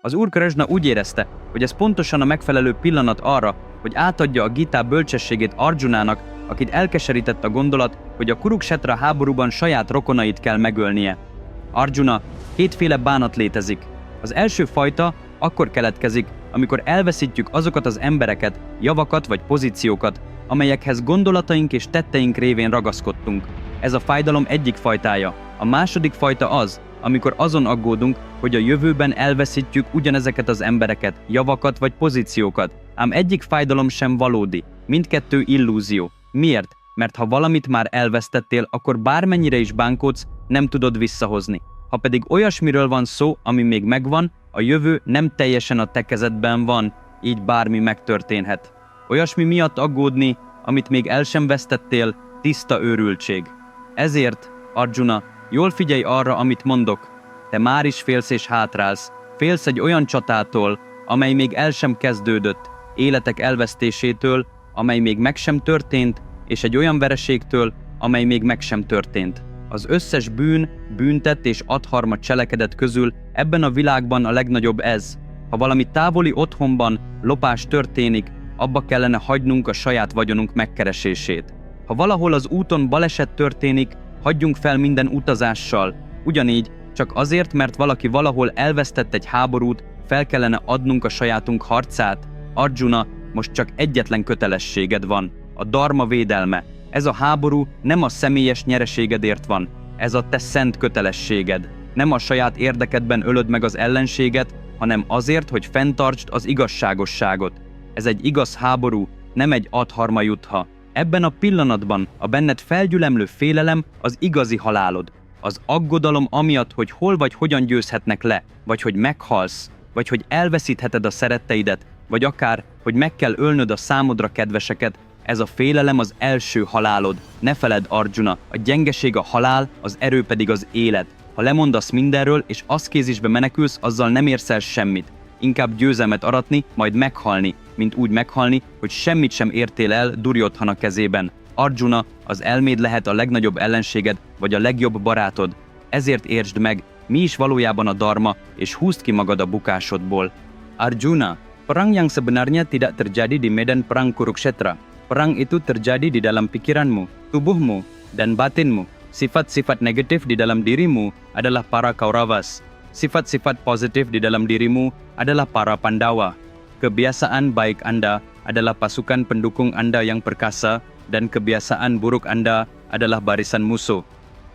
Az Úr Krishna úgy érezte, hogy ez pontosan a megfelelő pillanat arra, hogy átadja a Gita bölcsességét Arjunának, akit elkeserített a gondolat, hogy a Kuruksetra háborúban saját rokonait kell megölnie. Arjuna, kétféle bánat létezik. Az első fajta akkor keletkezik, amikor elveszítjük azokat az embereket, javakat vagy pozíciókat, amelyekhez gondolataink és tetteink révén ragaszkodtunk. Ez a fájdalom egyik fajtája. A második fajta az, amikor azon aggódunk, hogy a jövőben elveszítjük ugyanezeket az embereket, javakat vagy pozíciókat. Ám egyik fájdalom sem valódi, mindkettő illúzió. Miért? Mert ha valamit már elvesztettél, akkor bármennyire is bánkódsz, nem tudod visszahozni. Ha pedig olyasmiről van szó, ami még megvan, a jövő nem teljesen a te kezedben van, így bármi megtörténhet. Olyasmi miatt aggódni, amit még el sem vesztettél, tiszta őrültség. Ezért, Arjuna, jól figyelj arra, amit mondok. Te már is félsz és hátrálsz. Félsz egy olyan csatától, amely még el sem kezdődött, életek elvesztésétől, amely még meg sem történt, és egy olyan vereségtől, amely még meg sem történt. Az összes bűn, bűntett és adharma cselekedet közül ebben a világban a legnagyobb ez. Ha valami távoli otthonban lopás történik, abba kellene hagynunk a saját vagyonunk megkeresését. Ha valahol az úton baleset történik, hagyjunk fel minden utazással. Ugyanígy, csak azért, mert valaki valahol elvesztett egy háborút, fel kellene adnunk a sajátunk harcát. Arjuna, most csak egyetlen kötelességed van, a dharma védelme. Ez a háború nem a személyes nyereségedért van, ez a te szent kötelességed. Nem a saját érdekedben ölöd meg az ellenséget, hanem azért, hogy fenntartsd az igazságosságot. Ez egy igaz háború, nem egy adharma jutha. Ebben a pillanatban a benned felgyülemlő félelem az igazi halálod. Az aggodalom amiatt, hogy hol vagy hogyan győzhetnek le, vagy hogy meghalsz, vagy hogy elveszítheted a szeretteidet, vagy akár, hogy meg kell ölnöd a számodra kedveseket, ez a félelem az első halálod. Ne feledd, Arjuna, a gyengeség a halál, az erő pedig az élet. Ha lemondasz mindenről és aszkézisbe menekülsz, azzal nem érsz el semmit. Inkább győzelmet aratni, majd meghalni, mint úgy meghalni, hogy semmit sem értél el Duryodhana kezében. Arjuna, az elméd lehet a legnagyobb ellenséged, vagy a legjobb barátod. Ezért értsd meg, mi is valójában a dharma, és húzd ki magad a bukásodból. Arjuna, perang yang sebenarnya tidak terjadi di medan perang Kurukshetra. Perang itu terjadi di dalam pikiranmu, tubuhmu, dan batinmu. Sifat-sifat negatif di dalam dirimu adalah para Kauravas. Sifat-sifat positif di dalam dirimu adalah para Pandawa. Kebiasaan baik Anda adalah pasukan pendukung Anda yang perkasa, dan kebiasaan buruk Anda adalah barisan musuh.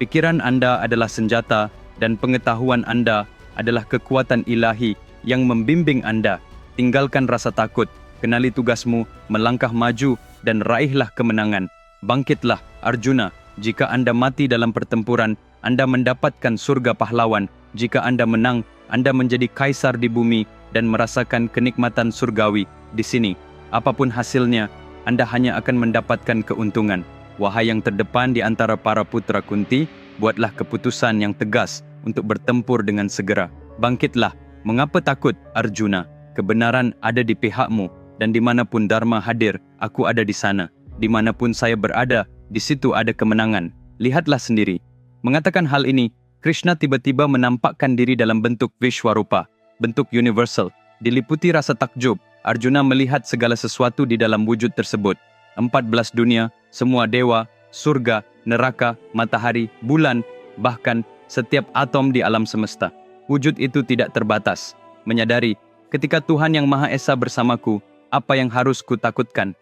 Pikiran Anda adalah senjata, dan pengetahuan Anda adalah kekuatan ilahi yang membimbing Anda. Tinggalkan rasa takut, kenali tugasmu, melangkah maju, dan raihlah kemenangan. Bangkitlah, Arjuna. Jika Anda mati dalam pertempuran, Anda mendapatkan surga pahlawan. Jika Anda menang, Anda menjadi kaisar di bumi dan merasakan kenikmatan surgawi di sini. Apapun hasilnya, Anda hanya akan mendapatkan keuntungan. Wahai yang terdepan di antara para putra Kunti, buatlah keputusan yang tegas untuk bertempur dengan segera. Bangkitlah. Mengapa takut, Arjuna? Kebenaran ada di pihakmu, dan dimanapun Dharma hadir, aku ada di sana. Dimanapun saya berada, di situ ada kemenangan. Lihatlah sendiri. Mengatakan hal ini, Krishna tiba-tiba menampakkan diri dalam bentuk Vishwarupa, bentuk universal. Diliputi rasa takjub, Arjuna melihat segala sesuatu di dalam wujud tersebut. 14 dunia, semua dewa, surga, neraka, matahari, bulan, bahkan setiap atom di alam semesta. Wujud itu tidak terbatas. Menyadari, ketika Tuhan Yang Maha Esa bersamaku, apa yang harus kutakutkan?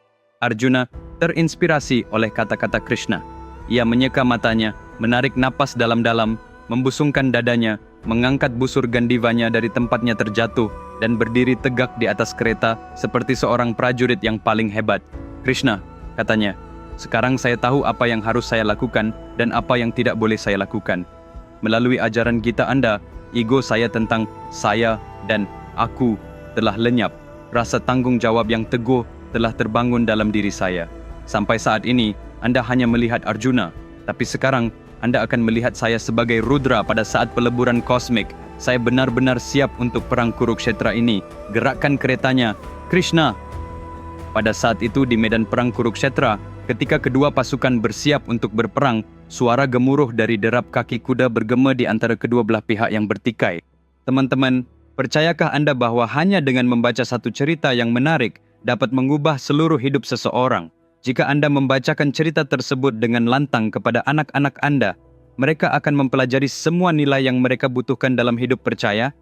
Arjuna terinspirasi oleh kata-kata Krishna. Ia menyeka matanya, menarik napas dalam-dalam, membusungkan dadanya, mengangkat busur gandivanya dari tempatnya terjatuh, dan berdiri tegak di atas kereta seperti seorang prajurit yang paling hebat. Krishna, katanya, sekarang saya tahu apa yang harus saya lakukan dan apa yang tidak boleh saya lakukan. Melalui ajaran Gita Anda, ego saya tentang saya dan aku telah lenyap. Rasa tanggung jawab yang teguh telah terbangun dalam diri saya. Sampai saat ini, Anda hanya melihat Arjuna, tapi sekarang Anda akan melihat saya sebagai Rudra pada saat peleburan kosmik. Saya benar-benar siap untuk perang Kurukshetra ini. Gerakkan keretanya, Krishna. Pada saat itu di medan perang Kurukshetra, ketika kedua pasukan bersiap untuk berperang, suara gemuruh dari derap kaki kuda bergema di antara kedua belah pihak yang bertikai. Teman-teman, Percayakah Anda bahwa hanya dengan membaca satu cerita yang menarik dapat mengubah seluruh hidup seseorang? Jika Anda membacakan cerita tersebut dengan lantang kepada anak-anak Anda, mereka akan mempelajari semua nilai yang mereka butuhkan dalam hidup percaya.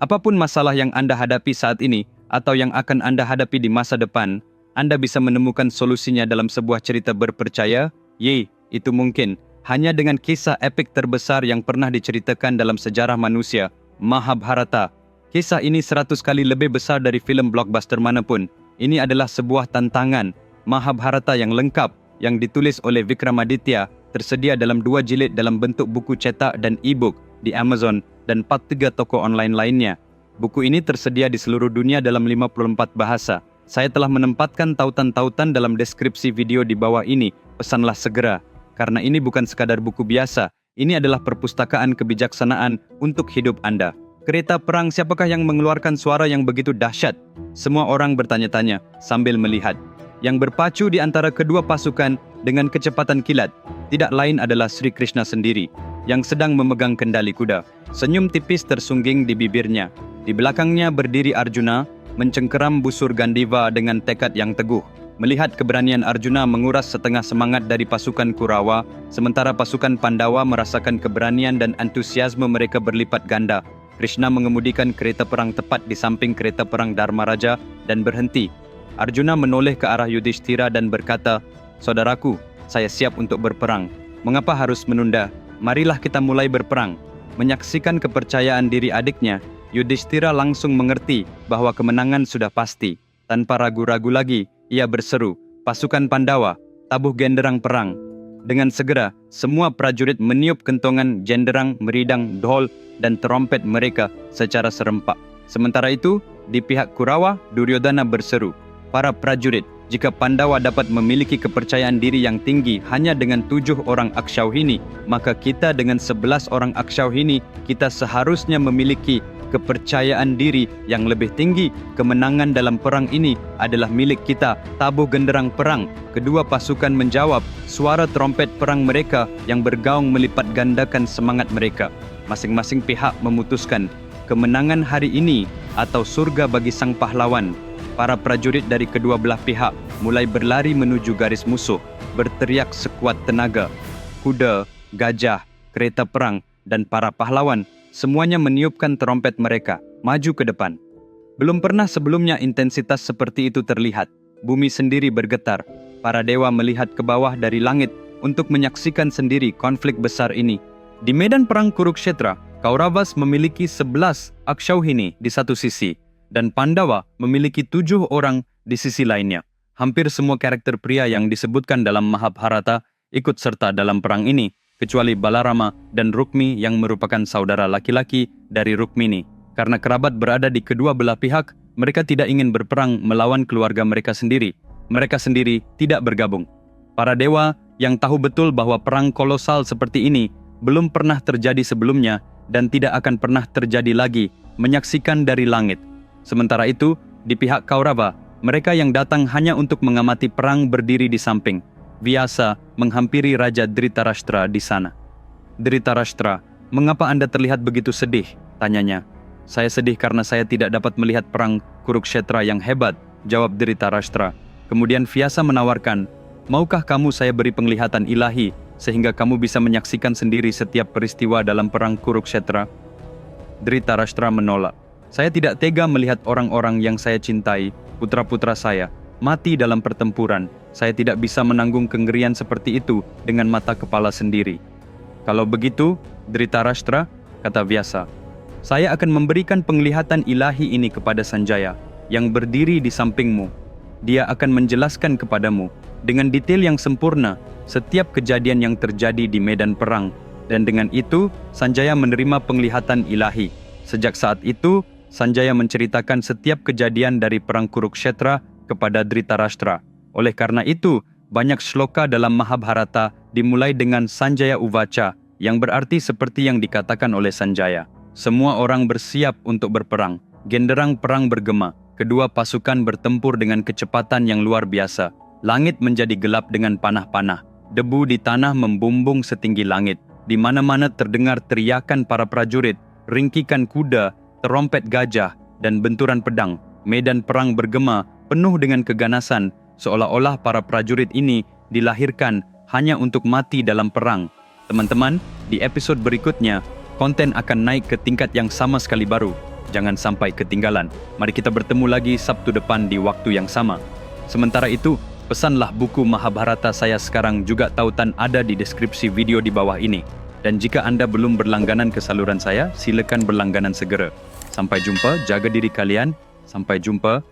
Apapun masalah yang Anda hadapi saat ini atau yang akan Anda hadapi di masa depan, Anda bisa menemukan solusinya dalam sebuah cerita berpercaya. Itu mungkin hanya dengan kisah epik terbesar yang pernah diceritakan dalam sejarah manusia, Mahabharata. Kisah ini 100 kali lebih besar dari film blockbuster manapun. Ini adalah sebuah tantangan. Mahabharata yang lengkap, yang ditulis oleh Vikramaditya, tersedia dalam 2 jilid dalam bentuk buku cetak dan e-book di Amazon dan 43 toko online lainnya. Buku ini tersedia di seluruh dunia dalam 54 bahasa. Saya telah menempatkan tautan-tautan dalam deskripsi video di bawah ini. Pesanlah segera, karena ini bukan sekadar buku biasa. Ini adalah perpustakaan kebijaksanaan untuk hidup Anda. Kereta perang, siapakah yang mengeluarkan suara yang begitu dahsyat? Semua orang bertanya-tanya sambil melihat. Yang berpacu di antara kedua pasukan dengan kecepatan kilat tidak lain adalah Sri Krishna sendiri, yang sedang memegang kendali kuda. Senyum tipis tersungging di bibirnya. Di belakangnya berdiri Arjuna, mencengkeram busur Gandiva dengan tekad yang teguh. Melihat keberanian Arjuna menguras setengah semangat dari pasukan Kurawa, sementara pasukan Pandawa merasakan keberanian dan antusiasme mereka berlipat ganda. Krishna mengemudikan kereta perang tepat di samping kereta perang Dharmaraja dan berhenti. Arjuna menoleh ke arah Yudhishthira dan berkata, "Saudaraku, saya siap untuk berperang. Mengapa harus menunda? Marilah kita mulai berperang." Menyaksikan kepercayaan diri adiknya, Yudhishthira langsung mengerti bahwa kemenangan sudah pasti. Tanpa ragu-ragu lagi, ia berseru, "Pasukan Pandawa, tabuh genderang perang." Dengan segera, semua prajurit meniup kentongan, genderang, meridang, dhol, dan trompet mereka secara serempak. Sementara itu, di pihak Kurawa, Duryodhana berseru, "Para prajurit, jika Pandawa dapat memiliki kepercayaan diri yang tinggi hanya dengan 7 orang Akshauhini, maka kita dengan 11 orang Akshauhini, kita seharusnya memiliki kepercayaan diri yang lebih tinggi. Kemenangan dalam perang ini adalah milik kita. Tabuh genderang perang." Kedua pasukan menjawab. Suara trompet perang mereka yang bergaung melipat gandakan semangat mereka. Masing-masing pihak memutuskan kemenangan hari ini atau surga bagi sang pahlawan. Para prajurit dari kedua belah pihak mulai berlari menuju garis musuh, berteriak sekuat tenaga. Kuda, gajah, kereta perang, dan para pahlawan semuanya meniupkan trompet mereka, maju ke depan. Belum pernah sebelumnya intensitas seperti itu terlihat. Bumi sendiri bergetar. Para dewa melihat ke bawah dari langit untuk menyaksikan sendiri konflik besar ini. Di medan perang Kurukshetra, Kauravas memiliki 11 Akshauhini di satu sisi, dan Pandawa memiliki 7 orang di sisi lainnya. Hampir semua karakter pria yang disebutkan dalam Mahabharata ikut serta dalam perang ini, kecuali Balarama dan Rukmi yang merupakan saudara laki-laki dari Rukmini. Karena kerabat berada di kedua belah pihak, mereka tidak ingin berperang melawan keluarga mereka sendiri. Mereka sendiri tidak bergabung. Para dewa yang tahu betul bahwa perang kolosal seperti ini belum pernah terjadi sebelumnya dan tidak akan pernah terjadi lagi, menyaksikan dari langit. Sementara itu, di pihak Kaurava, mereka yang datang hanya untuk mengamati perang berdiri di samping. Vyasa menghampiri Raja Dhritarashtra di sana. "Dhritarashtra, mengapa Anda terlihat begitu sedih?" tanyanya. "Saya sedih karena saya tidak dapat melihat perang Kurukshetra yang hebat," jawab Dhritarashtra. Kemudian Vyasa menawarkan, "Maukah kamu saya beri penglihatan ilahi sehingga kamu bisa menyaksikan sendiri setiap peristiwa dalam perang Kurukshetra?" Dhritarashtra menolak. "Saya tidak tega melihat orang-orang yang saya cintai, putra-putra saya, mati dalam pertempuran. Saya tidak bisa menanggung kengerian seperti itu dengan mata kepala sendiri." "Kalau begitu, Dhritarashtra," kata Vyasa, "saya akan memberikan penglihatan ilahi ini kepada Sanjaya yang berdiri di sampingmu. Dia akan menjelaskan kepadamu dengan detail yang sempurna setiap kejadian yang terjadi di medan perang, dan dengan itu Sanjaya menerima penglihatan ilahi. Sejak saat itu, Sanjaya menceritakan setiap kejadian dari perang Kurukshetra kepada Dhritarashtra. Oleh karena itu, banyak shloka dalam Mahabharata dimulai dengan Sanjaya Uvaca, yang berarti seperti yang dikatakan oleh Sanjaya. Semua orang bersiap untuk berperang. Genderang perang bergema. Kedua pasukan bertempur dengan kecepatan yang luar biasa. Langit menjadi gelap dengan panah-panah. Debu di tanah membumbung setinggi langit. Di mana-mana terdengar teriakan para prajurit, ringkikan kuda, terompet gajah, dan benturan pedang. Medan perang bergema penuh dengan keganasan, seolah-olah para prajurit ini dilahirkan hanya untuk mati dalam perang. Teman-teman, di episod berikutnya, konten akan naik ke tingkat yang sama sekali baru. Jangan sampai ketinggalan. Mari kita bertemu lagi Sabtu depan di waktu yang sama. Sementara itu, pesanlah buku Mahabharata saya sekarang juga tautan ada di deskripsi video di bawah ini. Dan jika Anda belum berlangganan ke saluran saya, silakan berlangganan segera. Sampai jumpa, jaga diri kalian. Sampai jumpa